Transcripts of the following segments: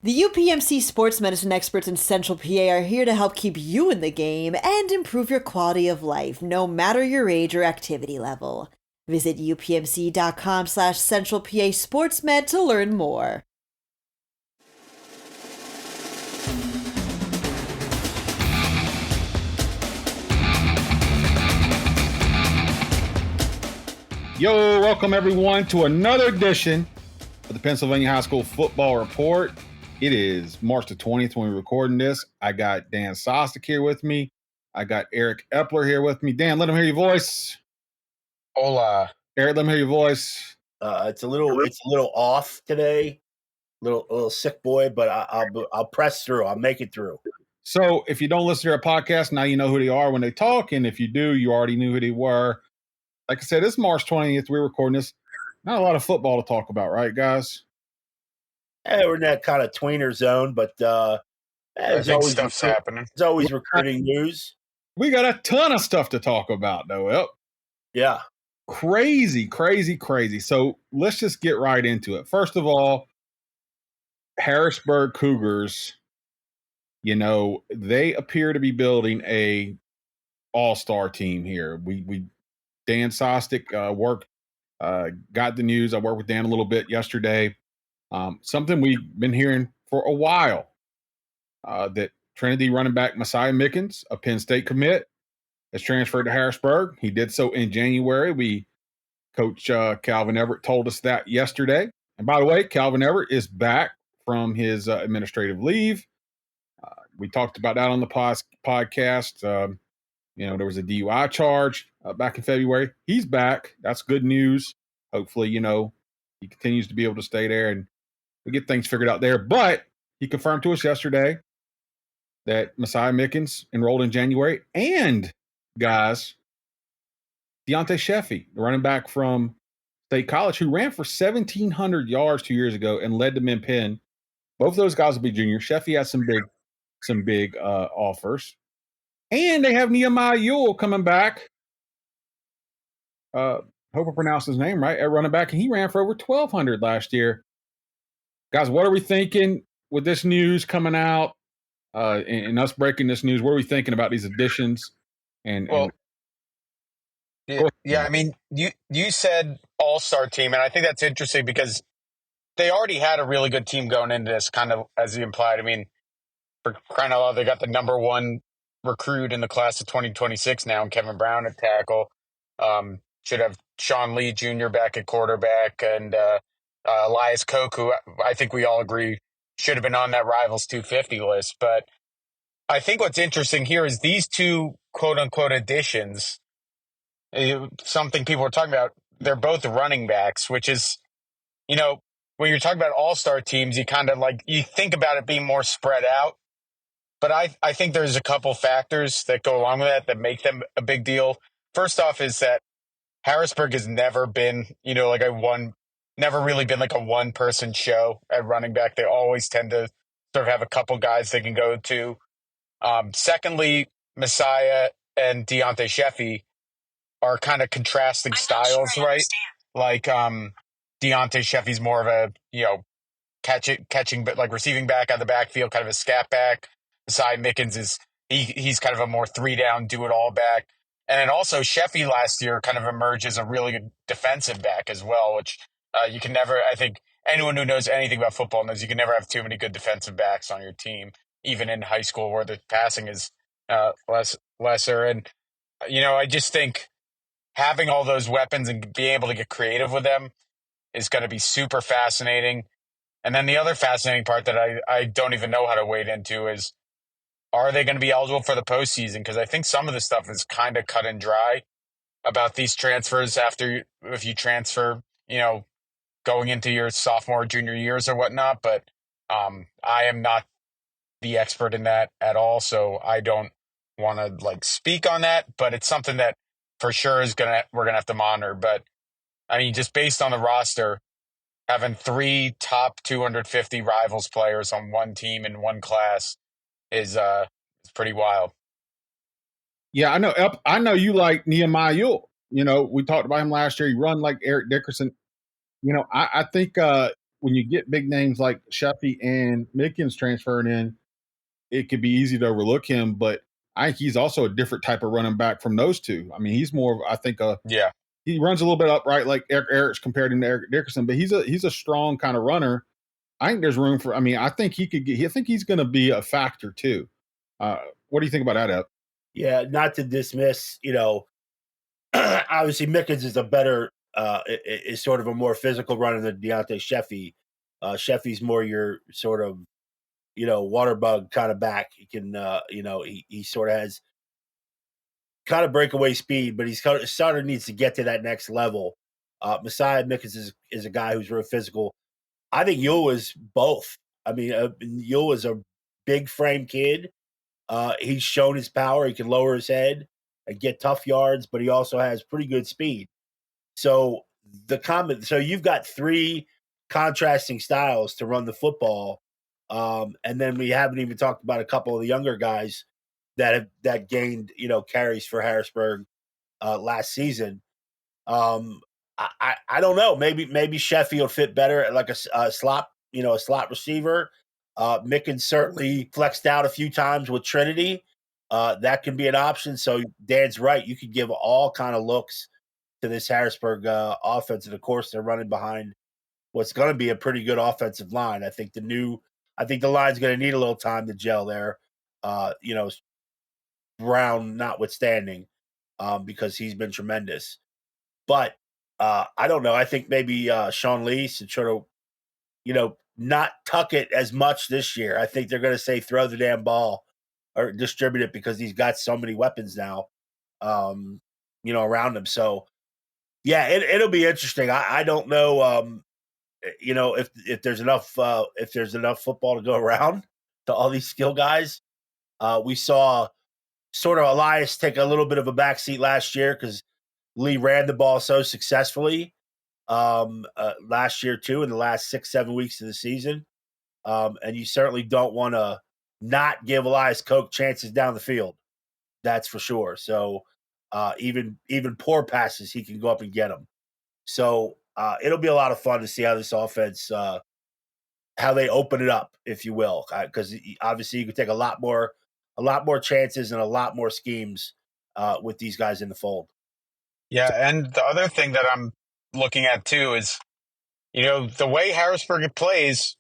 The UPMC sports medicine experts in Central PA are here to help keep you in the game and improve your quality of life, no matter your age or activity level. Visit upmc.com/Central PA SportsMed to learn more. Yo, welcome everyone to another edition of the Pennsylvania High School Football Report. It is March the 20th when we're recording this. I got Dan Sostek here with me. I got Eric Epler here with me. Dan, let him hear your voice. Hola. Eric, let me hear your voice. It's a little off today. Little sick boy, but I'll press through. I'll make it through. So if you don't listen to our podcast, now you know who they are when they talk. And if you do, you already knew who they were. Like I said, it's March 20th. We're recording this. Not a lot of football to talk about, right, guys? We're in that kind of tweener zone, but there's always stuff's happening. There's always recruiting news. We got a ton of stuff to talk about, though. Yep. Yeah. Crazy. So let's just get right into it. First of all, Harrisburg Cougars, they appear to be building a all-star team here. We Dan Sostek got the news. I worked with Dan a little bit yesterday. Something we've been hearing for a while, that Trinity running back Messiah Mickens, a Penn State commit, has transferred to Harrisburg. He did so in January. Coach Calvin Everett told us that yesterday. And by the way, Calvin Everett is back from his administrative leave. We talked about that on the podcast. There was a DUI charge back in February. He's back. That's good news. Hopefully, he continues to be able to stay there and we get things figured out there. But he confirmed to us yesterday that Messiah Mickens enrolled in January. And, guys, D'Antae Sheffey, the running back from State College, who ran for 1,700 yards 2 years ago and led them in Penn. Both of those guys will be juniors. Sheffey has some big offers. And they have Nehemiah Ewell coming back. Hope I pronounced his name right, at running back. And he ran for over 1,200 last year. Guys, what are we thinking with this news coming out and us breaking this news? What are we thinking about these additions? I mean, you said all-star team, and I think that's interesting because they already had a really good team going into this, kind of as you implied. I mean, for crying out loud, they got the number one recruit in the class of 2026 now, and Kevin Brown at tackle. Should have Sean Lee Jr. back at quarterback, and Elias Koch, who I think we all agree should have been on that Rivals 250 list. But I think what's interesting here is these two quote-unquote additions, something people are talking about, they're both running backs, which is, when you're talking about all-star teams, you kind of you think about it being more spread out. But I think there's a couple factors that go along with that make them a big deal. First off is that Harrisburg has never been, never really been like a one-person show at running back. They always tend to sort of have a couple guys they can go to. Secondly, Messiah and D'Antae Sheffey are kind of contrasting styles, right? Like D'Antae Sheffey's more of a, catching, but receiving back out of the backfield, kind of a scat back. Messiah Mickens he's kind of a more 3-down, do-it-all back. And then also Sheffey last year kind of emerged as a really good defensive back as well, which you can never, I think anyone who knows anything about football knows you can never have too many good defensive backs on your team, even in high school where the passing is lesser. And, I just think having all those weapons and being able to get creative with them is going to be super fascinating. And then the other fascinating part that I don't even know how to wade into is, are they going to be eligible for the postseason? Because I think some of the stuff is kind of cut and dry about these transfers if you transfer, going into your sophomore, junior years or whatnot. But I am not the expert in that at all, so I don't want to speak on that. But it's something that for sure we're gonna have to monitor. But I mean, just based on the roster, having 3 top 250 Rivals players on one team in one class is pretty wild. Yeah, I know you like Nehemiah Ewell. We talked about him last year. He run like Eric Dickerson. I think when you get big names like Sheffey and Mickens transferring in, it could be easy to overlook him. But I think he's also a different type of running back from those two. I mean, he's more, I think, Yeah. he runs a little bit upright like Eric's compared him to Eric Dickerson, but he's a strong kind of runner. I think there's room for. I mean, I think he could get. I think he's going to be a factor too. What do you think about that, Ep? Yeah, not to dismiss, obviously Mickens is a better, is sort of a more physical runner than D'Antae Sheffey. Sheffey's more your sort of, water bug kind of back. He can, he sort of has kind of breakaway speed, but he's kind of starter needs to get to that next level. Messiah Mickens is a guy who's real physical. I think Yule is both. I mean, Yule is a big frame kid. He's shown his power. He can lower his head and get tough yards, but he also has pretty good speed. So so you've got three contrasting styles to run the football. And then we haven't even talked about a couple of the younger guys that gained, carries for Harrisburg last season. I don't know. Maybe Sheffield will fit better at like a slot, a slot receiver. Mickens certainly flexed out a few times with Trinity. That can be an option. So Dan's right. You could give all kind of looks to this Harrisburg offense. And of course, they're running behind what's going to be a pretty good offensive line. I think the line's going to need a little time to gel there. Brown notwithstanding, because he's been tremendous. But I don't know. I think maybe Sean Lee should sort of, not tuck it as much this year. I think they're going to say throw the damn ball or distribute it because he's got so many weapons now, around him. So, yeah, it'll be interesting. I don't know, if there's enough football to go around to all these skill guys. We saw sort of Elias take a little bit of a backseat last year because Lee ran the ball so successfully last year too, in the last 6-7 weeks of the season. And you certainly don't want to not give Elias Koch chances down the field. That's for sure. So even poor passes, he can go up and get them. So it'll be a lot of fun to see how this offense, how they open it up, if you will, because obviously you can take a lot more chances and a lot more schemes with these guys in the fold. Yeah. And the other thing that I'm looking at too is, the way Harrisburg plays,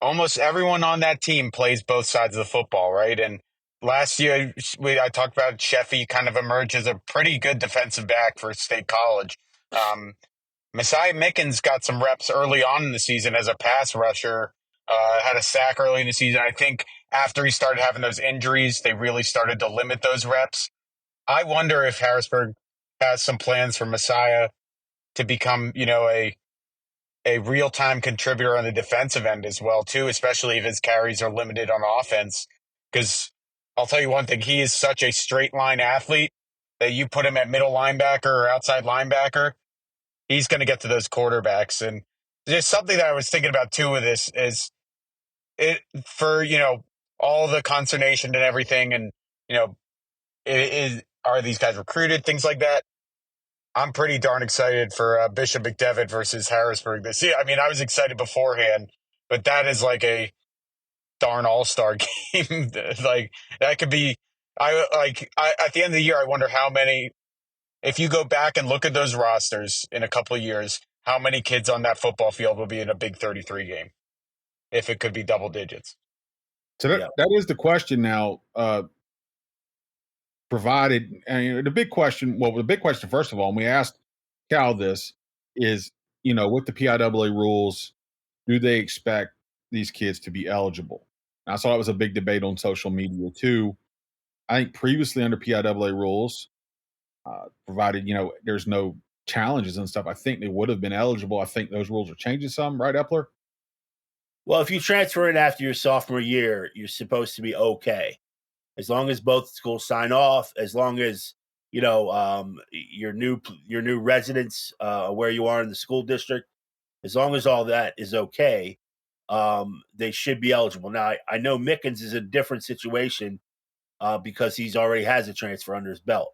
almost everyone on that team plays both sides of the football, right? And last year, I talked about Sheffey kind of emerged as a pretty good defensive back for State College. Messiah Mickens got some reps early on in the season as a pass rusher, had a sack early in the season. I think after he started having those injuries, they really started to limit those reps. I wonder if Harrisburg has some plans for Messiah to become, a real-time contributor on the defensive end as well, too, especially if his carries are limited on offense. Because I'll tell you one thing, he is such a straight-line athlete that you put him at middle linebacker or outside linebacker, he's going to get to those quarterbacks. And there's something that I was thinking about, too, with this is it for, all the consternation and everything and, are these guys recruited, things like that. I'm pretty darn excited for Bishop McDevitt versus Harrisburg this year. I mean, I was excited beforehand, but that is like a darn all-star game. Like that could be. At the end of the year, I wonder how many. If you go back and look at those rosters in a couple of years, how many kids on that football field will be in a Big 33 game? If it could be double digits. So that is the question now. Provided, and the big question, first of all, and we asked Cal this, is, with the PIAA rules, do they expect these kids to be eligible? And I saw it was a big debate on social media too. I think previously under PIAA rules, provided, there's no challenges and stuff, I think they would have been eligible. I think those rules are changing some, right, Epler? Well, if you transfer in after your sophomore year, you're supposed to be okay. As long as both schools sign off, as long as your new residents where you are in the school district, as long as all that is okay, they should be eligible. Now, I know Mickens is a different situation because he's already has a transfer under his belt,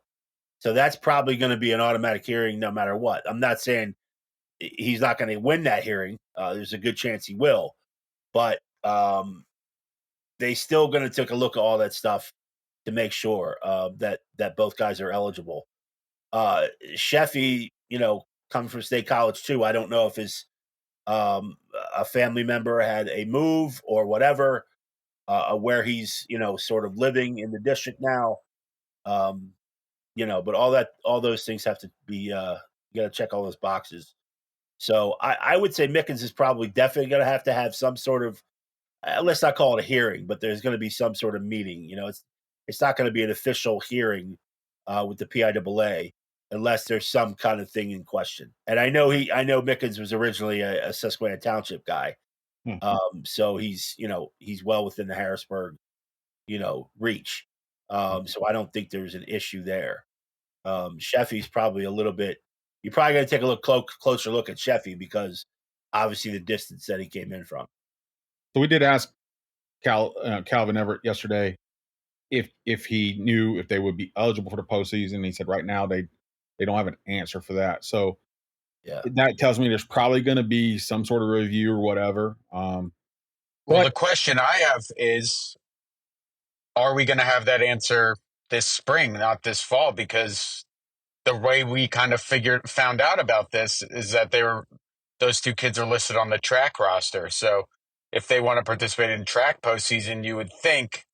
so that's probably going to be an automatic hearing no matter what. I'm not saying he's not going to win that hearing. There's a good chance he will, but they still going to take a look at all that stuff to make sure that both guys are eligible. Sheffey, coming from State College too. I don't know if his a family member had a move or whatever, where he's sort of living in the district now. But all those things have to be you got to check all those boxes. So I would say Mickens is probably definitely going to have some sort of, let's not call it a hearing, but there's going to be some sort of meeting. It's not going to be an official hearing with the PIAA unless there's some kind of thing in question. And I know Mickens was originally a Susquehanna Township guy, so he's well within the Harrisburg reach. So I don't think there's an issue there. Sheffey's probably a little bit. You're probably going to take a closer look at Sheffey because obviously the distance that he came in from. So we did ask Calvin Everett yesterday if he knew if they would be eligible for the postseason. He said right now they don't have an answer for that. So that tells me there's probably going to be some sort of review or whatever. Well, the question I have is, are we going to have that answer this spring, not this fall? Because the way we kind of found out about this is that those two kids are listed on the track roster. So if they want to participate in track postseason, you would think,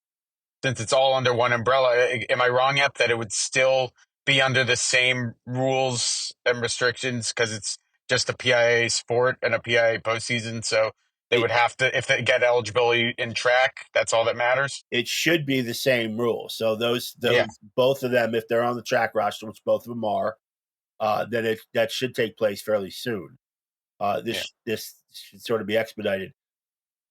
since it's all under one umbrella, am I wrong, Ep, that it would still be under the same rules and restrictions because it's just a PIA sport and a PIA postseason? So they would have to, if they get eligibility in track, that's all that matters? It should be the same rule. So those both of them, if they're on the track roster, which both of them are, then that should take place fairly soon. This should sort of be expedited.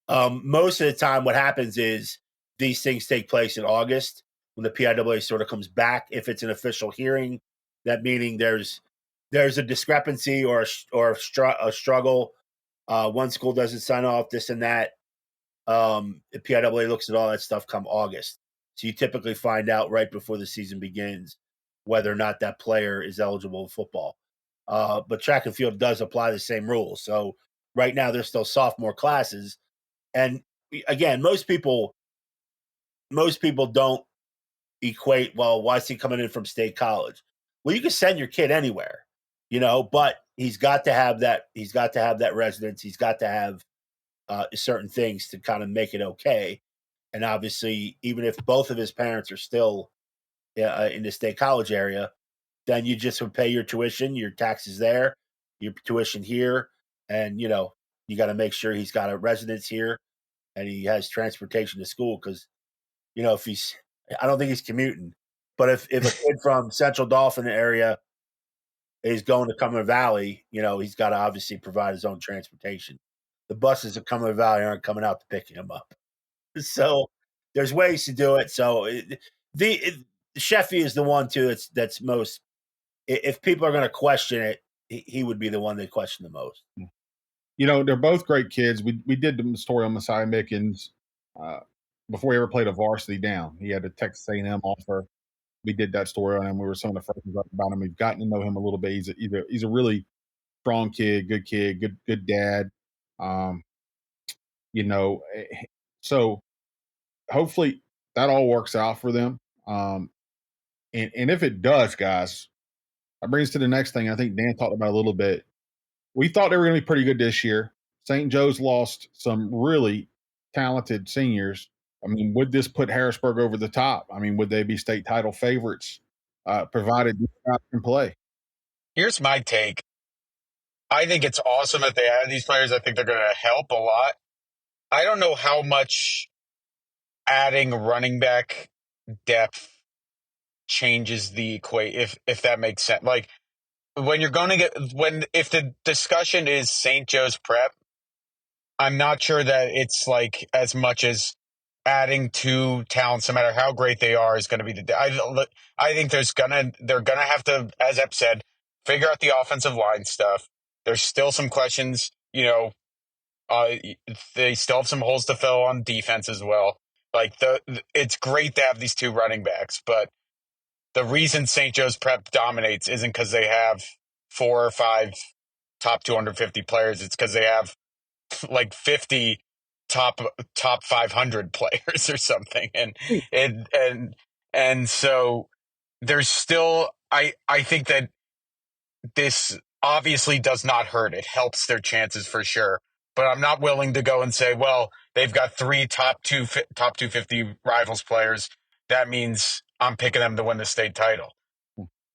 Most of the time, what happens is these things take place in August when the PIAA sort of comes back. If it's an official hearing, that meaning there's a discrepancy or a struggle. One school doesn't sign off, this and that. The PIAA looks at all that stuff come August. So you typically find out right before the season begins whether or not that player is eligible for football. But track and field does apply the same rules. So right now there's still sophomore classes. And again, most people don't equate, well, why is he coming in from State College? Well, you can send your kid anywhere, but he's got to have that. He's got to have that residence. He's got to have certain things to kind of make it okay. And obviously, even if both of his parents are still in the State College area, then you just would pay your tuition, your taxes there, your tuition here, and you got to make sure he's got a residence here and he has transportation to school because if I don't think he's commuting, but if a kid from Central Dauphin area is going to Cumberland Valley, he's got to obviously provide his own transportation. The buses at Cumberland Valley aren't coming out to pick him up. So there's ways to do it. So Sheffey is the one too that's most. If people are going to question it, he would be the one they question the most. They're both great kids. We did the story on Messiah Mickens before he ever played a varsity down. He had a Texas A&M offer. We did that story on him. We were some of the first ones about him. We've gotten to know him a little bit. He's a really strong kid, good dad. So hopefully that all works out for them. And if it does, guys, that brings us to the next thing. I think Dan talked about a little bit. We thought they were going to be pretty good this year. St. Joe's lost some really talented seniors. I mean, would this put Harrisburg over the top? I mean, would they be state title favorites, provided these guys can play? Here's my take. I think it's awesome that they add these players. I think they're going to help a lot. I don't know how much adding running back depth changes the equation, if that makes sense. Like, when you're going to if the discussion is St. Joe's prep, I'm not sure that it's like as much as adding two talents, no matter how great they are, is going to be I think they're gonna have to, as Ep said, figure out the offensive line stuff. There's still some questions, they still have some holes to fill on defense as well. Like it's great to have these two running backs, but the reason St. Joe's prep dominates isn't because they have 4 or 5 top 250 players, it's because they have like 50 top 500 players or something, and so there's still I think that this obviously does not hurt. It helps their chances for sure. But I'm not willing to go and say, well, they've got 3 top 250 rivals players. That means I'm picking them to win the state title.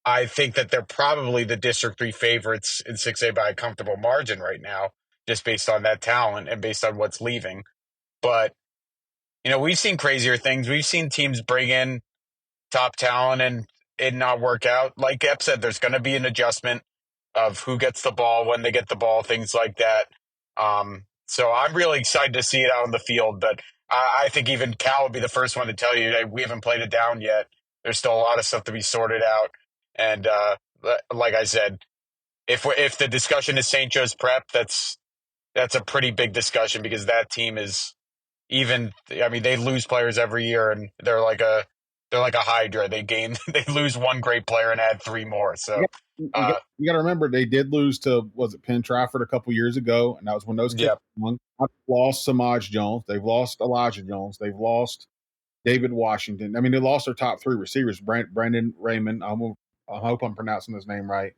I think that they're probably the District 3 favorites in 6A by a comfortable margin right now, just based on that talent and based on what's leaving. But, we've seen crazier things. We've seen teams bring in top talent and it not work out. Like Ep said, there's going to be an adjustment of who gets the ball, when they get the ball, things like that. So I'm really excited to see it out on the field. But I think even Cal would be the first one to tell you that we haven't played it down yet. There's still a lot of stuff to be sorted out. And like I said, if the discussion is St. Joe's Prep, that's a pretty big discussion because that team is they lose players every year and they're like a hydra. They lose one great player and add 3 more. So you got to remember they did lose to Penn Trafford a couple years ago, and that was when those kids won. They've lost Samaj Jones, they've lost Elijah Jones, they've lost David Washington. I mean, they lost their top 3 receivers, Brandon Raymond. I hope I'm pronouncing his name right.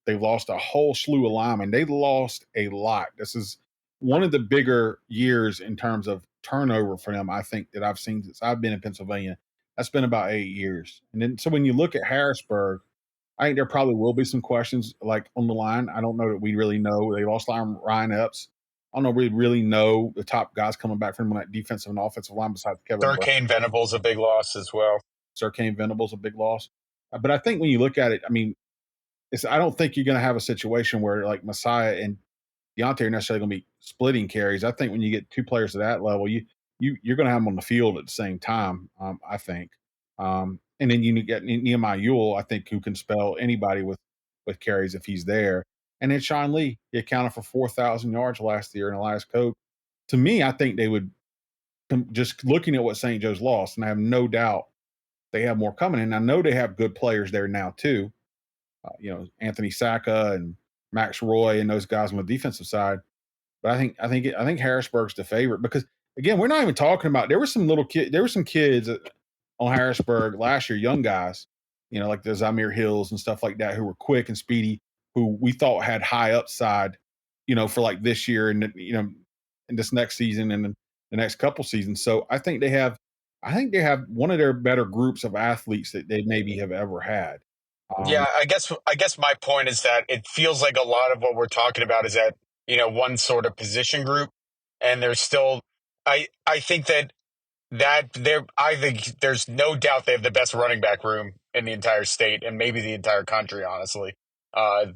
They've lost a whole slew of linemen. They lost a lot. This is one of the bigger years in terms of turnover for them, I think, that I've seen since I've been in Pennsylvania. That's been about 8 years. And then, so when you look at Harrisburg, I think there probably will be some questions like on the line. I don't know that we really know. They lost Ryan Epps. I don't know if we really know the top guys coming back from that defensive and offensive line besides Kevin Brown. Kane Venable's a big loss as well. Kane Venable's a big loss. But I think when you look at it, I mean, I don't think you're going to have a situation where like Messiah and D'Antae are necessarily going to be splitting carries. I think when you get 2 players to that level, you're going to have them on the field at the same time. I think, and then you get Nehemiah Ewell, I think, who can spell anybody with carries if he's there. And then Sean Lee, he accounted for 4,000 yards last year in the last coach. To me, I think they would just looking at what St. Joe's lost, and I have no doubt they have more coming. And I know they have good players there now too. Anthony Sacca and Max Roy and those guys on the defensive side. But I think Harrisburg's the favorite because again, we're not even talking about there were some kids on Harrisburg last year, young guys, like the Zamir Hills and stuff like that, who were quick and speedy, who we thought had high upside, for like this year and in this next season and the next couple seasons. So I think they have one of their better groups of athletes that they maybe have ever had. I guess my point is that it feels like a lot of what we're talking about is that, one sort of position group. And there's still, I think I think there's no doubt they have the best running back room in the entire state and maybe the entire country, honestly. I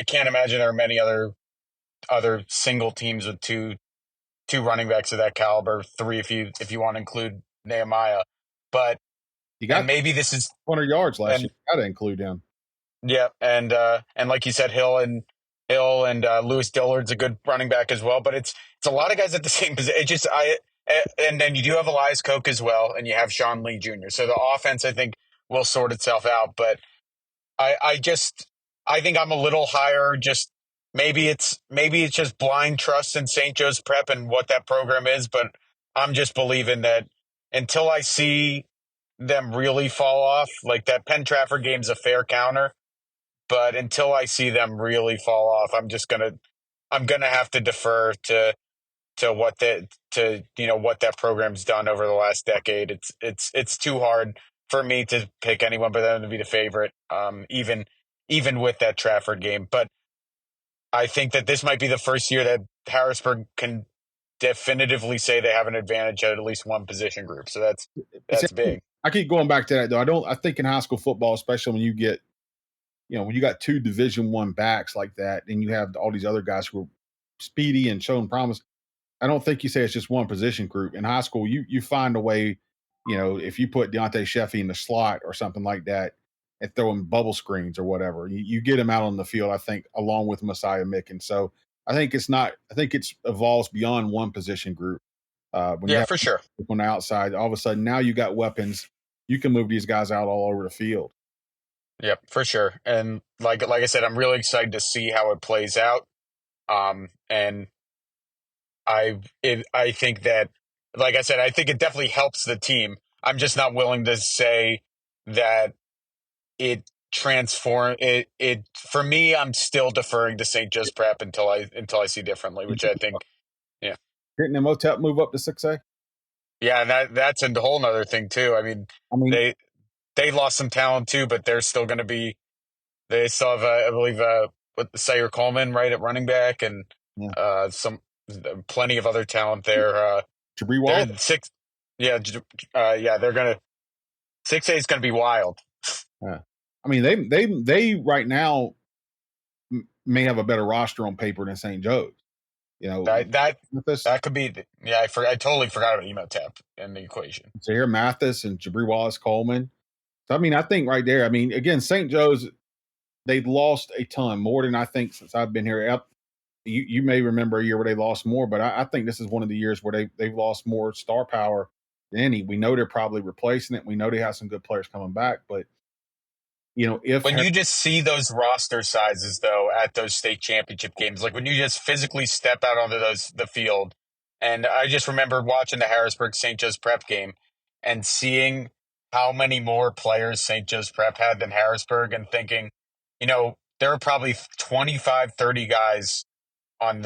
can't imagine there are many other single teams with two running backs of that caliber, 3 if you want to include Nehemiah. But maybe this is 100 yards last year. Got to include him. Yeah, and like you said, Hill and Lewis Dillard's a good running back as well. But it's a lot of guys at the same position. And then you do have Elias Koch as well, and you have Sean Lee Jr. So the offense, I think, will sort itself out. But I think I'm a little higher. Just maybe it's just blind trust in St. Joe's Prep and what that program is. But I'm just believing that until I see them really fall off, like that Penn Trafford game's a fair counter. But until I see them really fall off, I'm gonna have to defer to what what that program's done over the last decade. It's too hard for me to pick anyone but them to be the favorite, even with that Trafford game. But I think that this might be the first year that Harrisburg can definitively say they have an advantage at least one position group. So that's big. I keep going back to that though. I think in high school football, especially when you get, when you got 2 Division I backs like that, and you have all these other guys who are speedy and showing promise. I don't think you say it's just one position group. In high school, you find a way, if you put D'Antae Sheffey in the slot or something like that and throw him bubble screens or whatever, you get him out on the field, I think, along with Messiah Mickens. So I think it evolves beyond one position group. For sure. On the outside, all of a sudden now you got weapons. You can move these guys out all over the field. Yep, for sure. And like I said, I'm really excited to see how it plays out. And I think that, like I said, I think it definitely helps the team. I'm just not willing to say that it transform it. It for me, I'm still deferring to St. Joe's Prep until I see differently, which I think, yeah, Didn't Imhotep move up to 6A? yeah, and that's a whole nother thing too. I mean, I mean, they lost some talent too, but they're still going to be. They still have, I believe, with Sire Coleman right at running back, and yeah. some plenty of other talent there. Jabri They're Wallace. six, yeah, yeah. They're gonna 6A is gonna be wild. Yeah. I mean, they right now may have a better roster on paper than St. Joe's. You know, That could be. Yeah, I totally forgot about Emotep in the equation. Zaire Mathis and Jabri Wallace Coleman. So I mean, I think right there. I mean, again, St. Joe's, they've lost a ton more than I think since I've been here. You may remember a year where they lost more, but I think this is one of the years where they've lost more star power than any. We know they're probably replacing it. We know they have some good players coming back, but if When you just see those roster sizes, though, at those state championship games, like when you just physically step out onto the field, and I just remember watching the Harrisburg St. Joe's Prep game and seeing how many more players St. Joe's Prep had than Harrisburg, and thinking, there are probably 25, 30 guys on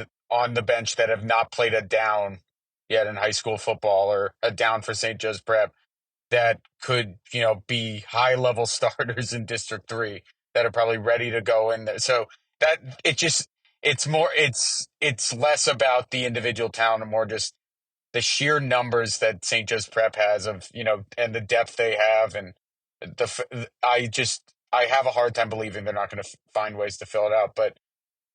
the bench that have not played a down yet in high school football, or a down for St. Joe's Prep, that could, be high level starters in District 3 that are probably ready to go in there. So that it's less about the individual talent and more just the sheer numbers that St. Joe's Prep has of, and the depth they have. And I have a hard time believing they're not going to find ways to fill it out. But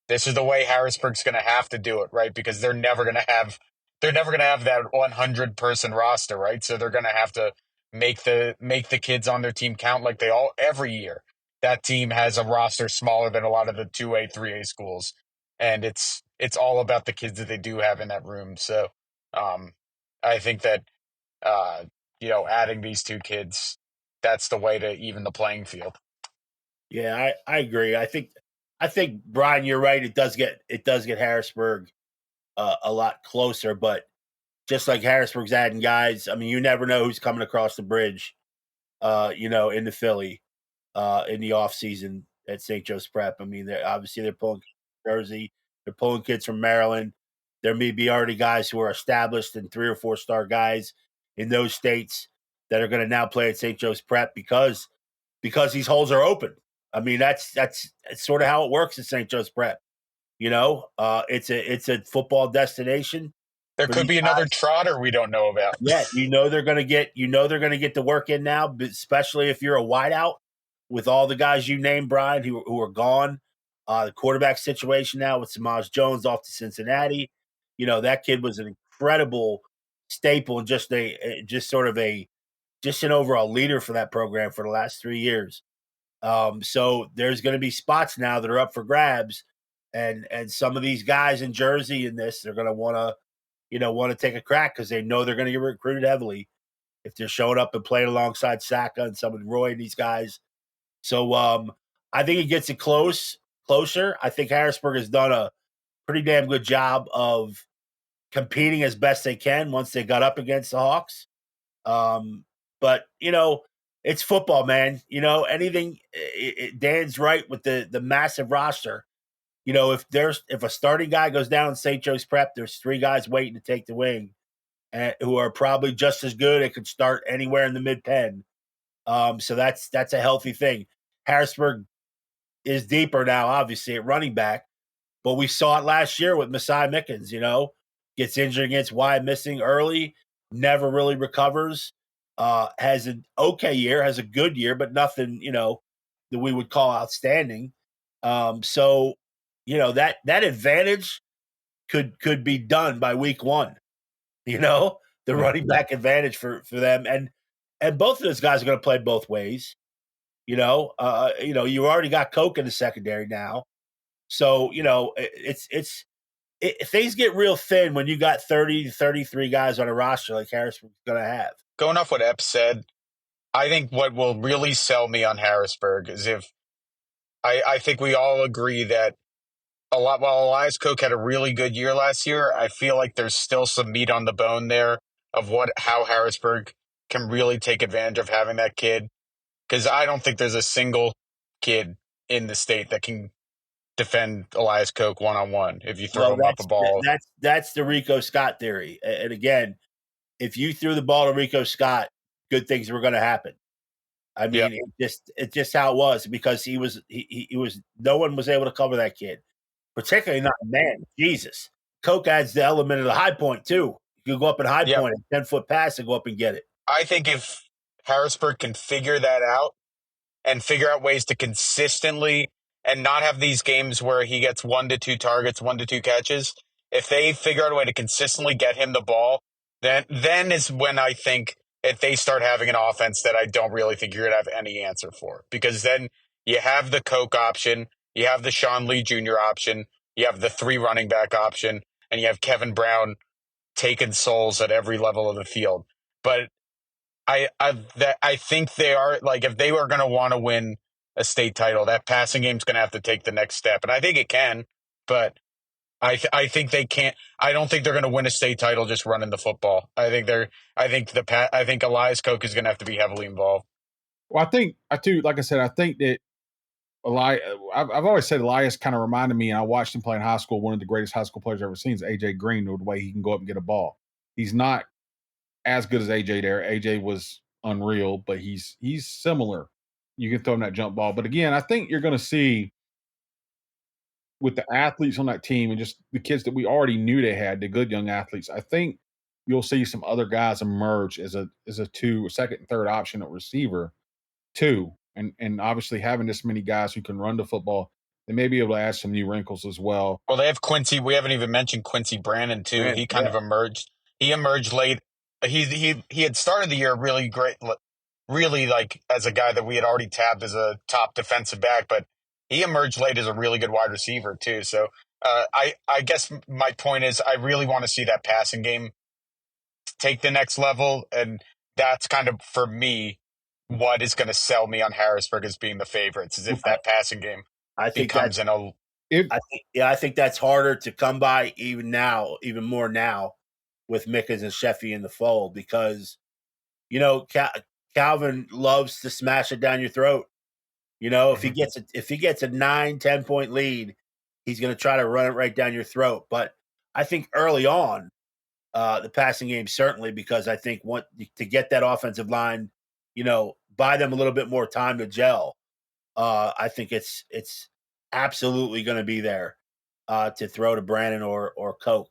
this is the way Harrisburg's going to have to do it, right? Because they're never going to have that 100 person roster, right? So they're going to have to make the kids on their team count, like every year. That team has a roster smaller than a lot of the 2A, 3A schools, and it's all about the kids that they do have in that room. So, I think that adding these two kids, that's the way to even the playing field. Yeah, I agree. I think Brian, you're right. It does get Harrisburg a lot closer, but just like Harrisburg's adding guys, I mean, you never know who's coming across the bridge. In the Philly, in the off season at St. Joe's Prep. I mean, they're pulling Jersey, they're pulling kids from Maryland. There may be already guys who are established and 3 or 4 star guys in those states that are going to now play at St. Joe's Prep because these holes are open. I mean, that's sort of how it works at St. Joe's Prep. It's a football destination. There For could these be another guys. Trotter we don't know about. Yeah, they're going to get the work in now, but especially if you're a wideout with all the guys you named, Brian, who are gone. The quarterback situation now with Samaj Jones off to Cincinnati. That kid was an incredible staple and just an overall leader for that program for the last 3 years. So there's going to be spots now that are up for grabs, and some of these guys in Jersey in this, they're going to want to take a crack because they know they're going to get recruited heavily if they're showing up and playing alongside Saka and some of Roy and these guys. So I think it gets it closer. I think Harrisburg has done a pretty damn good job of competing as best they can once they got up against the Hawks. But it's football, man. Anything. Dan's right with the massive roster. If a starting guy goes down in St. Joe's Prep, there's 3 guys waiting to take the wing, who are probably just as good. It could start anywhere in the mid-pen. So that's a healthy thing. Harrisburg is deeper now, obviously, at running back, but we saw it last year with Messiah Mickens. Gets injured against Wyatt missing early, never really recovers. Has an okay year, has a good year, but nothing that we would call outstanding. So that advantage could be done by week 1. The running back advantage for them, and both of those guys are going to play both ways. You already got Coke in the secondary now, so things get real thin when you got 30 to 33 guys on a roster like Harrisburg's going to have. Going off what Ep said, I think what will really sell me on Harrisburg is if I think we all agree that while Elias Koch had a really good year last year, I feel like there's still some meat on the bone there of how Harrisburg can really take advantage of having that kid. Because I don't think there's a single kid in the state that can defend Elias Koch one-on-one if you throw Well, him up a ball. that's the Rico Scott theory. And again, if you threw the ball to Rico Scott, good things were going to happen. I Yeah. mean, it's just how it was because he was no one was able to cover that kid, particularly not man. Jesus, Coke adds the element of the high point too. You go up in high point, 10-foot pass, and go up and get it. I think if Harrisburg can figure that out and figure out ways to consistently and not have these games where he gets 1 to 2 targets, 1 to 2 catches, if they figure out a way to consistently get him the ball, then is when I think if they start having an offense that I don't really think you're going to have any answer for. Because then you have the Coke option, you have the Sean Lee Jr. option, you have the 3 running back option, and you have Kevin Brown taking souls at every level of the field. But I think they are, like, if they were going to want to win a state title, that passing game's going to have to take the next step. And I think it can, but I think they can't. I don't think they're going to win a state title just running the football. I think Elias Koch is going to have to be heavily involved. Well, like I said, I think that I've always said Elias kind of reminded me, and I watched him play in high school. One of the greatest high school players I've ever seen is AJ Green, the way he can go up and get a ball. He's not as good as AJ there. AJ was unreal, but he's similar. You can throw him that jump ball. But again, I think you're going to see with the athletes on that team and just the kids that we already knew they had, the good young athletes, I think you'll see some other guys emerge as a second and third option at receiver too. And obviously having this many guys who can run the football, they may be able to add some new wrinkles as well. Well, they have Quincy. We haven't even mentioned Quincy Brandon too. He kind of emerged. He emerged late. He had started the year really great, really like as a guy that we had already tabbed as a top defensive back, but he emerged late as a really good wide receiver too. So I guess my point is I really want to see that passing game take the next level, and that's kind of for me what is going to sell me on Harrisburg as being the favorites. Is if that passing game becomes I think that's harder to come by even more now with Mickens and Sheffey in the fold because, Calvin loves to smash it down your throat. If he gets a 9-10 point lead, he's going to try to run it right down your throat. But I think early on, the passing game certainly, because I think to get that offensive line, buy them a little bit more time to gel. I think it's absolutely going to be there to throw to Brandon or Coke.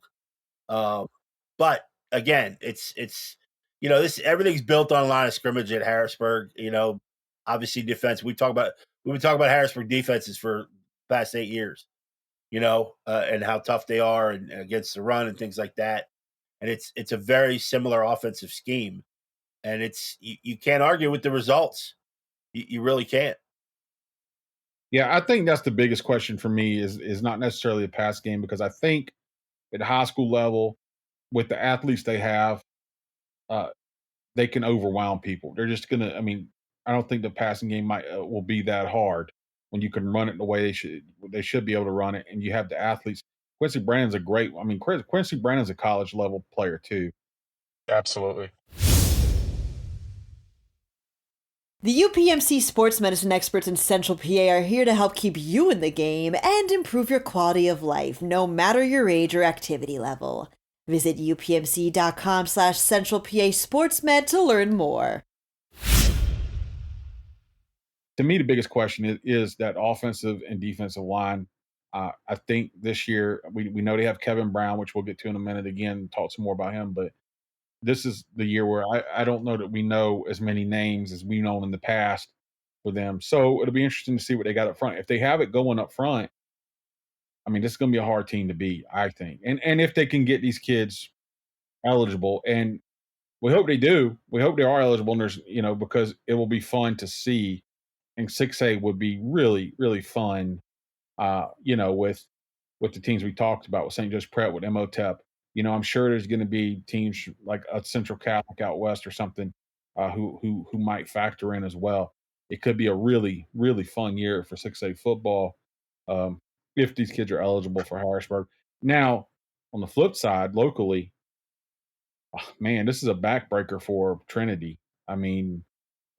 But again, it's this everything's built on a line of scrimmage at Harrisburg. Obviously defense. We've been talking about Harrisburg defenses for the past 8 years. And how tough they are and against the run and things like that. And it's a very similar offensive scheme, and you can't argue with the results. You really can't. Yeah, I think that's the biggest question for me is not necessarily a pass game because I think at the high school level, with the athletes they have, they can overwhelm people. They're just gonna. I mean, I don't think the passing game will be that hard when you can run it the way they should. They should be able to run it, and you have the athletes. Quincy Brandon's a great. I mean, Quincy Brandon's a college level player too. Absolutely. The UPMC sports medicine experts in Central PA are here to help keep you in the game and improve your quality of life, no matter your age or activity level. Visit upmc.com/Central PA SportsMed to learn more. To me, the biggest question is that offensive and defensive line. I think this year we know they have Kevin Brown, which we'll get to in a minute again, talk some more about him, but this is the year where I don't know that we know as many names as we've known in the past for them. So it'll be interesting to see what they got up front. If they have it going up front, I mean, this is going to be a hard team to beat, I think. And if they can get these kids eligible, and we hope they do, we hope they are eligible, and there's, because it will be fun to see. And 6A would be really, really fun, with the teams we talked about, with St. Joe's Prep, with MOTEP. I'm sure there's going to be teams like a Central Catholic out west or something who might factor in as well. It could be a really, really fun year for 6A football if these kids are eligible for Harrisburg. Now, on the flip side, locally, man, this is a backbreaker for Trinity. I mean,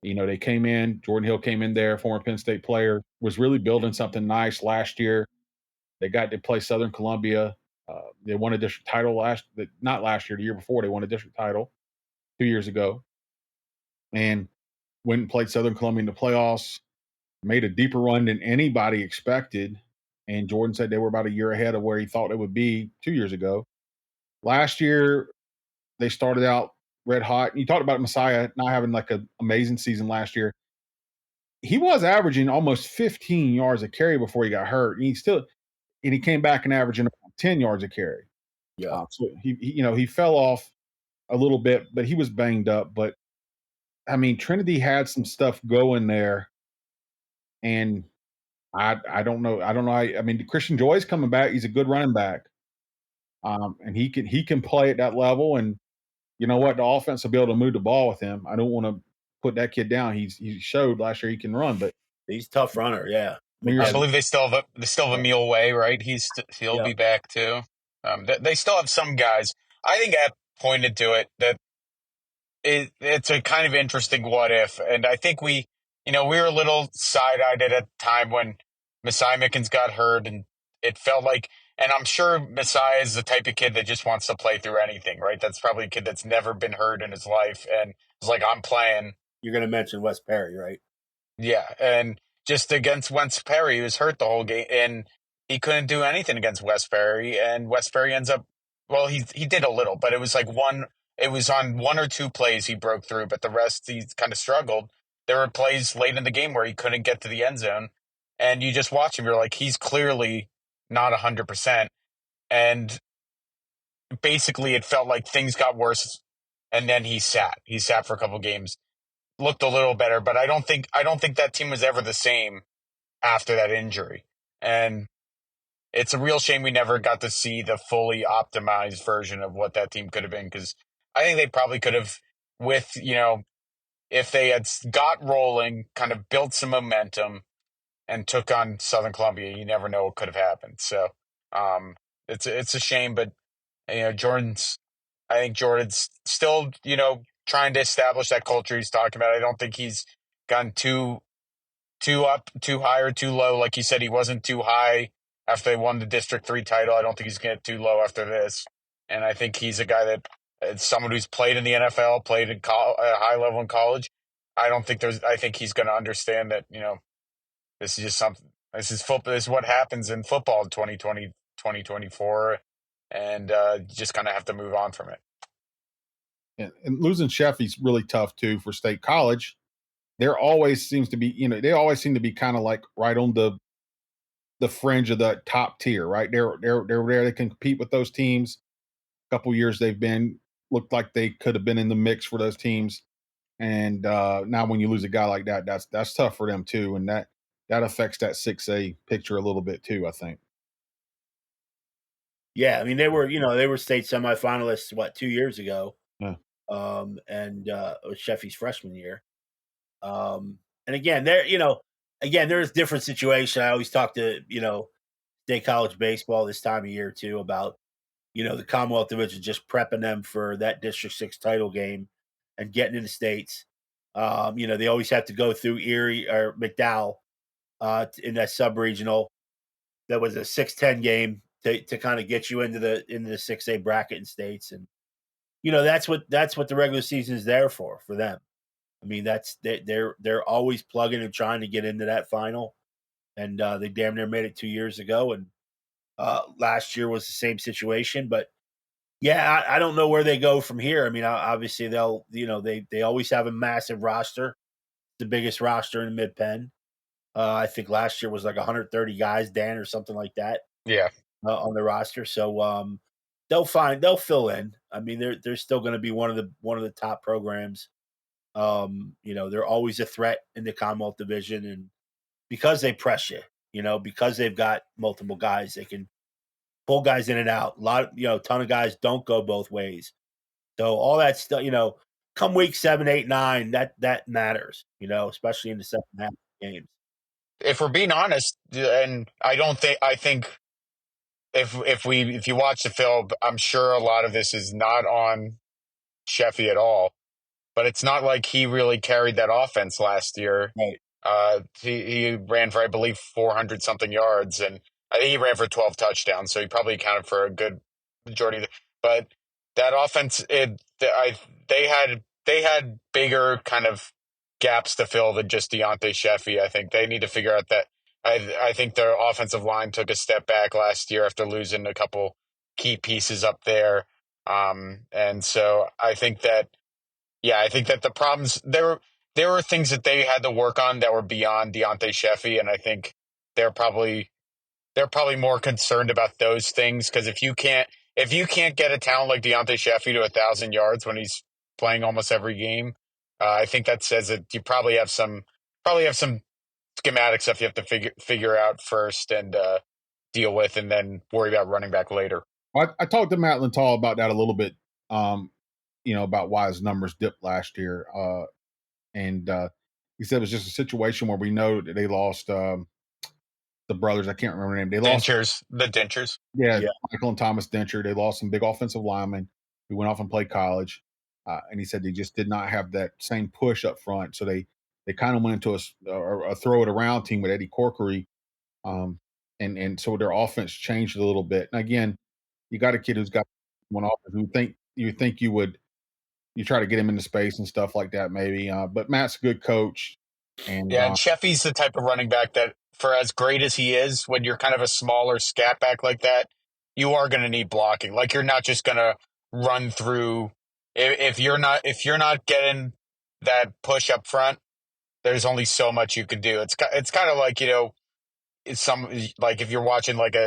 they came in, Jordan Hill came in there, former Penn State player, was really building something nice last year. They got to play Southern Columbia. They won a district title not last year, the year before. They won a district title 2 years ago and went and played Southern Columbia in the playoffs, made a deeper run than anybody expected. And Jordan said they were about a year ahead of where he thought it would be 2 years ago. Last year, they started out red hot. You talked about Messiah not having like an amazing season last year. He was averaging almost 15 yards a carry before he got hurt. And he came back and averaging about 10 yards a carry. Yeah. So he fell off a little bit, but he was banged up. But I mean, Trinity had some stuff going there, and I don't know. I mean, Christian Joy's coming back. He's a good running back, and he can play at that level. And you know what? The offense will be able to move the ball with him. I don't want to put that kid down. He showed last year he can run, but he's a tough runner. Yeah. I believe they still have Emil Way, right? He'll be back too. They still have some guys. I think that pointed to it that it's a kind of interesting what if, and I think we were a little side-eyed at a time when Messiah Mickens got hurt, and it felt like, and I'm sure Messiah is the type of kid that just wants to play through anything, right? That's probably a kid that's never been hurt in his life, and it's like, I'm playing. You're going to mention Wes Perry, right? Yeah, and just against Wes Perry, he was hurt the whole game, and he couldn't do anything against Wes Perry, and Wes Perry ends up, well, he did a little, but it was like it was on one or two plays he broke through, but the rest he kind of struggled. There were plays late in the game where he couldn't get to the end zone, and you just watch him, you're like, he's clearly not 100%, and basically it felt like things got worse, and then he sat for a couple games, looked a little better, but I don't think that team was ever the same after that injury. And it's a real shame we never got to see the fully optimized version of what that team could have been, because I think they probably could have, with, if they had got rolling, kind of built some momentum and took on Southern Columbia, you never know what could have happened. So it's a shame, but I think Jordan's still, trying to establish that culture he's talking about. I don't think he's gone too up, too high, or too low. Like you said, he wasn't too high after they won the District 3 title. I don't think he's going to get too low after this. And I think he's a guy that, someone who's played in the NFL, played at a high level in college. I think he's going to understand that, this is just something. This is football. This is what happens in football in 2020, 2024. And you just kind of have to move on from it. And losing Sheffey's really tough too for State College. There always seems to be, they always seem to be kind of like right on the fringe of the top tier, right? They're there. They can compete with those teams. A couple years they've looked like they could have been in the mix for those teams. And now when you lose a guy like that, that's tough for them too. And that affects that 6A picture a little bit too, I think. Yeah, I mean they were state semifinalists 2 years ago. Yeah. And it was Sheffey's freshman year. And again, there's a different situation. I always talk to, State College baseball this time of year too about, the Commonwealth Division just prepping them for that District 6 title game and getting into states. They always have to go through Erie or McDowell in that sub-regional. That was a 6-10 game to kind of get you into the 6A bracket in states. And, that's what the regular season is there for them. I mean, they're always plugging and trying to get into that final, and they damn near made it 2 years ago, and last year was the same situation. But yeah, I don't know where they go from here. I mean, obviously they always have a massive roster, the biggest roster in Mid Penn. I think last year was like 130 guys, Dan, or something like that. Yeah, on the roster. So they'll fill in. I mean, they're still going to be one of the top programs. They're always a threat in the Commonwealth Division, and because they press you, because they've got multiple guys, they can pull guys in and out. A ton of guys don't go both ways. So all that stuff, come week 7, 8, 9, that matters, especially in the second half of the games. If we're being honest, and I think if you watch the film, I'm sure a lot of this is not on Sheffey at all. But it's not like he really carried that offense last year. Right. He ran for, I believe, 400 something yards, and I think he ran for 12 touchdowns. So he probably accounted for a good majority of it. But that offense, they had bigger kind of gaps to fill than just D'Antae Sheffey. I think they need to figure out that. I think their offensive line took a step back last year after losing a couple key pieces up there. And so I think that the problems there were things that they had to work on that were beyond D'Antae Sheffey, and I think they're probably more concerned about those things, because if you can't get a talent like D'Antae Sheffey to 1,000 yards when he's playing almost every game, I think that says that you probably have some schematic stuff you have to figure out first and deal with, and then worry about running back later. I talked to Matt Lintal about that a little bit, about why his numbers dipped last year. And he said it was just a situation where we know that they lost the brothers. I can't remember their name. They lost the Dentures. Yeah, Michael and Thomas Denture. They lost some big offensive linemen who went off and played college. And he said they just did not have that same push up front. So they kind of went into a throw it around team with Eddie Corkery. And so their offense changed a little bit. And again, you got a kid who's got one offense who you try to get him into space and stuff like that, maybe. But Matt's a good coach. And Sheffey's the type of running back that, for as great as he is, when you're kind of a smaller scat back like that, you are going to need blocking. Like, you're not just going to run through. If you're not getting that push up front, there's only so much you can do. It's kind of like, if you're watching like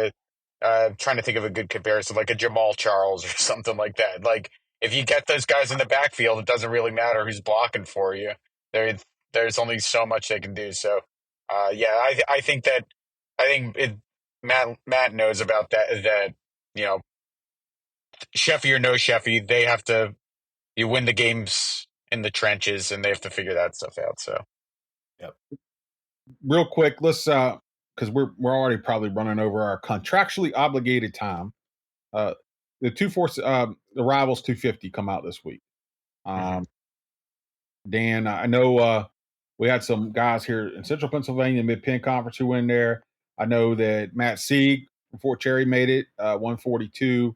trying to think of a good comparison, like a Jamal Charles or something like that. Like, if you get those guys in the backfield, it doesn't really matter who's blocking for you. There's only so much they can do. So, I think Matt knows about that, Sheffey or no Sheffey, they have to win the games in the trenches, and they have to figure that stuff out. So, yep. Real quick, let's because we're already probably running over our contractually obligated time. The Rivals 250 come out this week. Dan, I know we had some guys here in Central Pennsylvania, Mid-Penn Conference, who went there. I know that Matt Sieg from Fort Cherry made it, 142.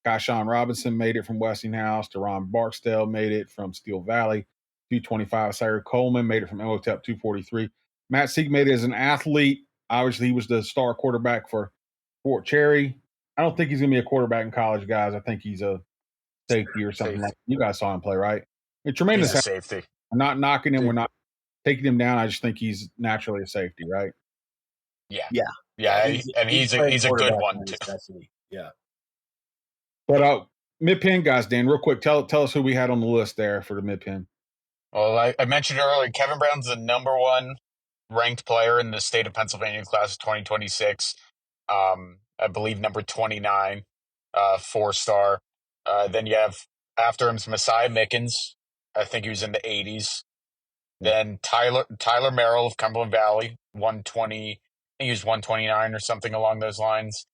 Guy Sean Robinson made it from Westinghouse. Deron Barksdale made it from Steel Valley, 225. Cyrus Coleman made it from Emotep, 243. Matt Sieg made it as an athlete. Obviously, he was the star quarterback for Fort Cherry. I don't think he's going to be a quarterback in college, guys. I think he's a safety or something like that. You guys saw him play, right? A tremendous safety. I'm not knocking him. We're not taking him down. I just think he's naturally a safety, right? Yeah. He's a good one too. Yeah. But Mid-Penn guys, Dan, real quick, tell us who we had on the list there for the Mid-Penn. Well, I mentioned earlier, Kevin Brown's the number one ranked player in the state of Pennsylvania class of 2026. I believe number 29, 4-star. Then you have after him's Messiah Mickens. I think he was in the 80s. Then Tyler Merrill of Cumberland Valley, 120. I think he was 129 or something along those lines.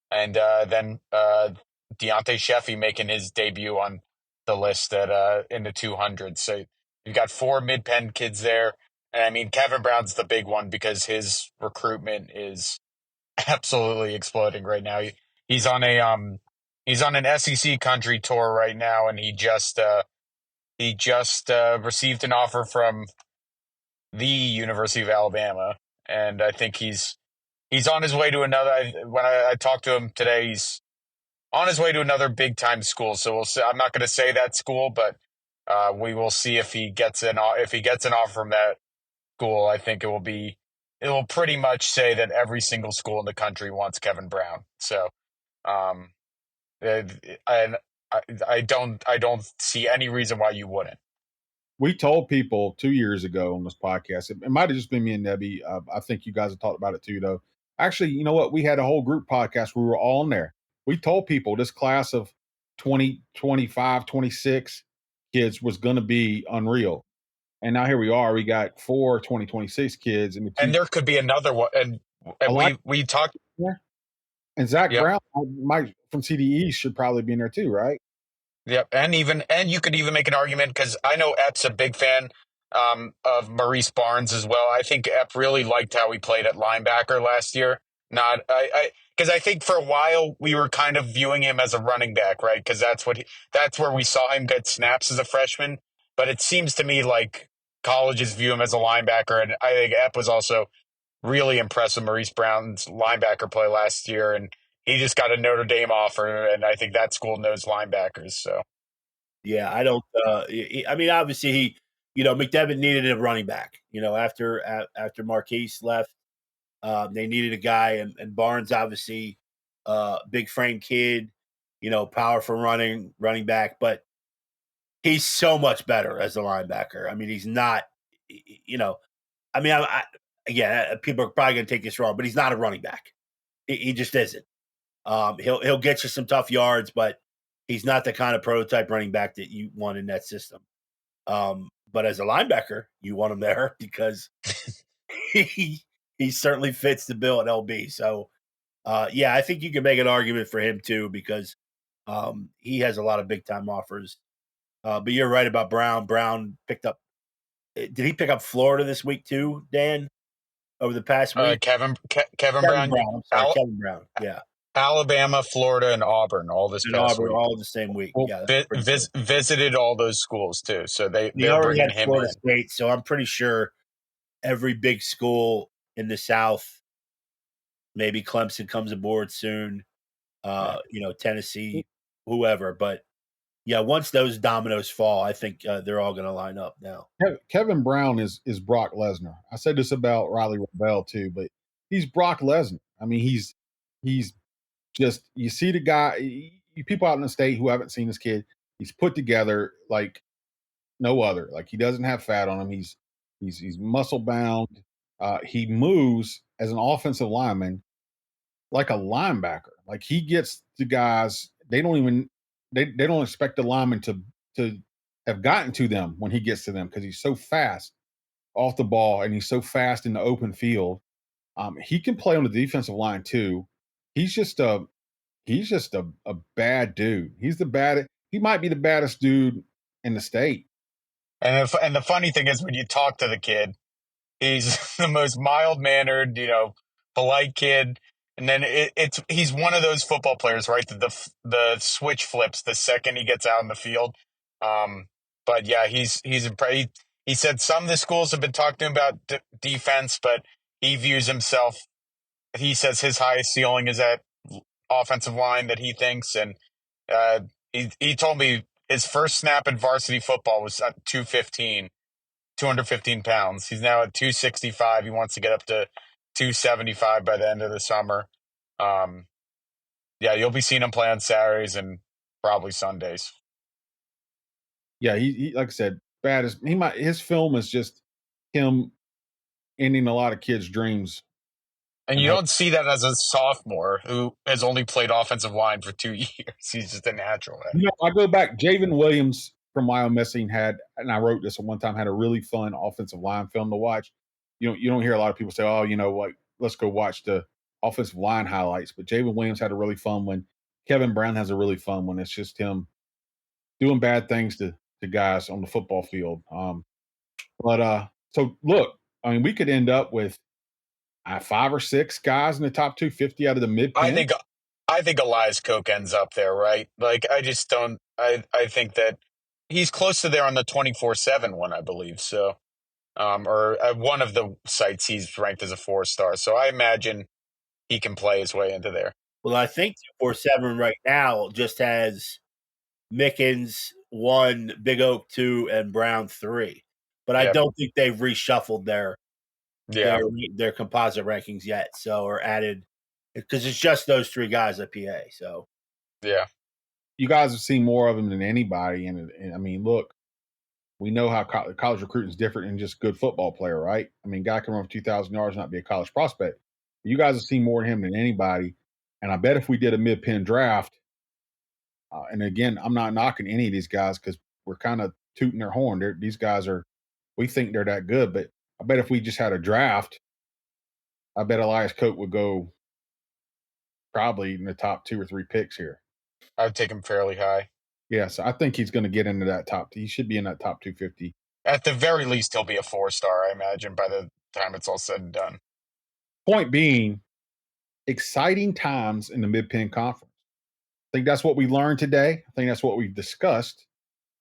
And then D'Antae Sheffey making his debut on the list at in the 200s. So you've got 4 Mid-Penn kids there. And I mean, Kevin Brown's the big one because his recruitment is absolutely exploding right now. He's on an SEC country tour right now, and he just received an offer from the University of Alabama, and I think he's on his way to another. When I talked to him today, he's on his way to another big time school. So we'll see. I'm not going to say that school, but we will see if he gets an offer from that school. I think it will pretty much say that every single school in the country wants Kevin Brown. So, and I don't see any reason why you wouldn't. We told people 2 years ago on this podcast, it might have just been me and Debbie. I think you guys have talked about it too, though. Actually, you know what? We had a whole group podcast. We were all in there. We told people this class of 20, 25, 26, kids was going to be unreal. And now here we are. We got 4 2026 kids and And there could be another one. And we talked. And Zach Yep. Brown might from CDE should probably be in there too, right? Yep. And you could even make an argument, because I know Ep's a big fan of Maurice Barnes as well. I think Ep really liked how he played at linebacker last year. Because I think for a while we were kind of viewing him as a running back, right? Because that's where we saw him get snaps as a freshman. But it seems to me like colleges view him as a linebacker, and I think Ep was also really impressed with Maurice Brown's linebacker play last year, and he just got a Notre Dame offer, and I think that school knows linebackers. So yeah, I don't. I mean, obviously McDevitt needed a running back. After Marquise left, they needed a guy, and Barnes obviously, big frame kid, powerful running back, but he's so much better as a linebacker. I mean, he's not, again, people are probably going to take this wrong, but he's not a running back. He just isn't. He'll get you some tough yards, but he's not the kind of prototype running back that you want in that system. But as a linebacker, you want him there because he certainly fits the bill at LB. So, I think you can make an argument for him too, because he has a lot of big time offers. But you're right about Brown. Brown picked up. Did he pick up Florida this week too, Dan? Over the past week, Kevin Kevin Brown, Brown. I'm sorry, Kevin Brown. Yeah, Alabama, Florida, and Auburn all this and past Auburn week. all the same week. Well, Yeah, Visited all those schools too, so he they're already bringing had him Florida in. State, so I'm pretty sure every big school in the South, maybe Clemson comes aboard soon. Tennessee, whoever. But yeah, once those dominoes fall, I think they're all going to line up now. Kevin Brown is Brock Lesnar. I said this about Riley Rebell too, but he's Brock Lesnar. I mean, he's just, you see the guy. People out in the state who haven't seen this kid, he's put together like no other. Like, he doesn't have fat on him. He's muscle bound. He moves as an offensive lineman like a linebacker. Like, he gets the guys. They don't expect the lineman to have gotten to them when he gets to them, because he's so fast off the ball and he's so fast in the open field. He can play on the defensive line too. He's just a bad dude. He might be the baddest dude in the state. And the funny thing is, when you talk to the kid, he's the most mild-mannered, polite kid. And then he's one of those football players, right? The switch flips the second he gets out in the field. But yeah, he said some of the schools have been talking to him about defense, but he views himself. He says his highest ceiling is at offensive line, that he thinks, and he told me his first snap in varsity football was at 215 pounds. He's now at 265. He wants to get up to 275 by the end of the summer. You'll be seeing him play on Saturdays and probably Sundays. Yeah, he like I said, his film is just him ending a lot of kids' dreams. And you don't see that as a sophomore who has only played offensive line for 2 years. He's just a natural at it. I go back. Javen Williams from Wyoming and I wrote this at one time, had a really fun offensive line film to watch. You don't hear a lot of people say, "Oh, let's go watch the offensive line highlights." But Javen Williams had a really fun one. Kevin Brown has a really fun one. It's just him doing bad things to guys on the football field. So look, I mean, we could end up with 5 or 6 guys in the top 250 out of the mid-Penn. I think Elias Koch ends up there, right? Like, I just don't. I think that he's close to there on the 24/7 one, I believe. So, or at one of the sites he's ranked as a 4-star. So I imagine he can play his way into there. Well, I think 247 right now just has Mickens 1, Big Oak 2, and Brown 3. But I don't think they've reshuffled their composite rankings yet. So, or added, because it's just those 3 guys at PA. So, yeah, you guys have seen more of them than anybody. And I mean, look, we know how college recruiting is different than just good football player, right? I mean, guy can run for 2,000 yards, not be a college prospect. You guys have seen more of him than anybody. And I bet if we did a mid-Penn draft, and again, I'm not knocking any of these guys because we're kind of tooting their horn. These guys we think they're that good, but I bet if we just had a draft, I bet Elias Cope would go probably in the top 2 or 3 picks here. I would take him fairly high. Yes, I think he's going to get into that top. He should be in that top 250. At the very least, he'll be a 4-star, I imagine, by the time it's all said and done. Point being, exciting times in the Mid-Penn Conference. I think that's what we learned today. I think that's what we've discussed.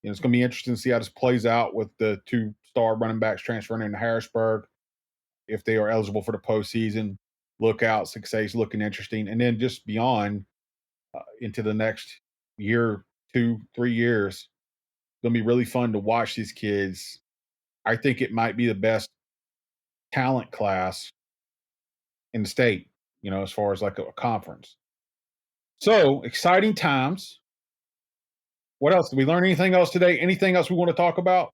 It's going to be interesting to see how this plays out with the 2-star running backs transferring into Harrisburg. If they are eligible for the postseason, look out. 6A is looking interesting. And then just beyond into the next year, 2, 3 years, it's going to be really fun to watch these kids. I think it might be the best talent class in the state, as far as like a conference. So exciting times. What else? Did we learn anything else today? Anything else we want to talk about?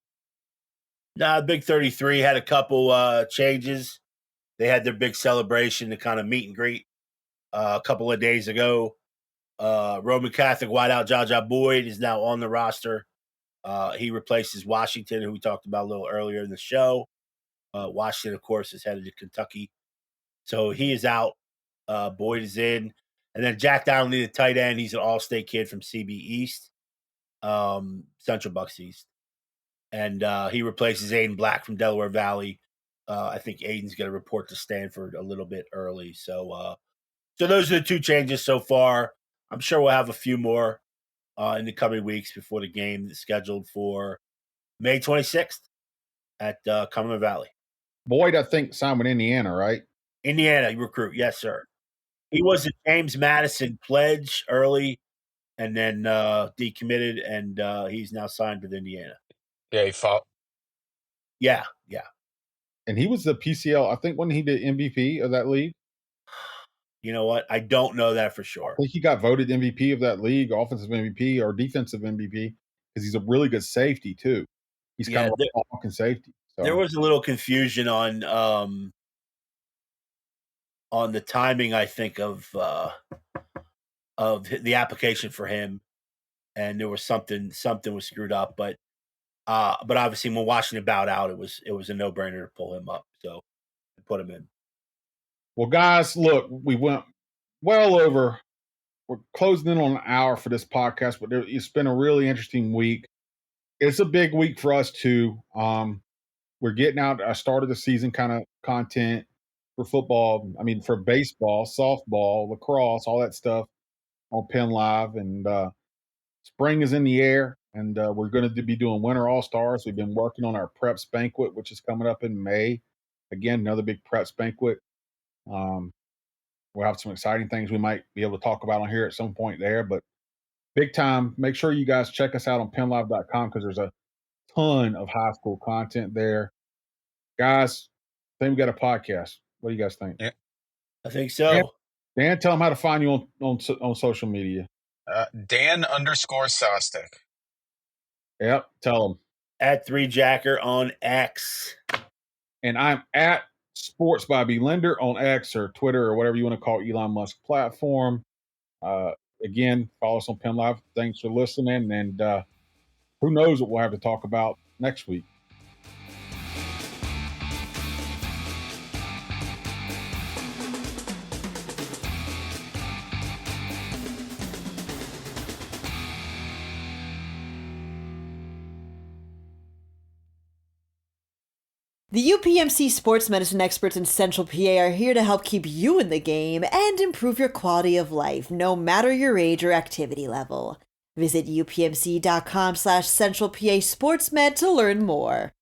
Nah, Big 33 had a couple changes. They had their big celebration to kind of meet and greet a couple of days ago. Roman Catholic wideout Jaja Boyd is now on the roster. He replaces Washington, who we talked about a little earlier in the show. Washington, of course, is headed to Kentucky. So he is out. Boyd is in. And then Jack Donnelly, the tight end, he's an all-state kid from CB East, Central Bucks East. And he replaces Aiden Black from Delaware Valley. I think Aiden's going to report to Stanford a little bit early. So those are the 2 changes so far. I'm sure we'll have a few more in the coming weeks before the game that's scheduled for May 26th at Cumberland Valley. Boyd, I think, signed with Indiana, right? Indiana recruit, yes, sir. He was a James Madison pledge early and then decommitted, and he's now signed with Indiana. Yeah, he fought. Yeah. And he was the PCL, I think, when he did MVP of that league. You know what? I don't know that for sure. I think he got voted MVP of that league, offensive MVP or defensive MVP, because he's a really good safety too. He's kind of like a walking safety. So. There was a little confusion on the timing, I think, of the application for him, and there was something was screwed up. But obviously, when Washington bowed out, it was a no-brainer to pull him up, so I put him in. Well, guys, look, we went well over. We're closing in on an hour for this podcast, but it's been a really interesting week. It's a big week for us too. We're getting out our start of the season kind of content for football. I mean, for baseball, softball, lacrosse, all that stuff on Penn Live. And spring is in the air, and we're going to be doing Winter All-Stars. We've been working on our Preps Banquet, which is coming up in May. Again, another big Preps Banquet. We'll have some exciting things we might be able to talk about on here at some point there. But big time, make sure you guys check us out on PennLive.com because there's a ton of high school content there. Guys, I think we got a podcast. What do you guys think? Yeah, I think so. Dan, tell them how to find you on social media. Dan_Sostek. Yep, tell them. At 3Jacker on X. And I'm at Sports by Linder on X or Twitter or whatever you want to call Elon Musk platform. Again, follow us on Penn Live. Thanks for listening. And who knows what we'll have to talk about next week. The UPMC sports medicine experts in Central PA are here to help keep you in the game and improve your quality of life, no matter your age or activity level. Visit upmc.com/Central PA SportsMed to learn more.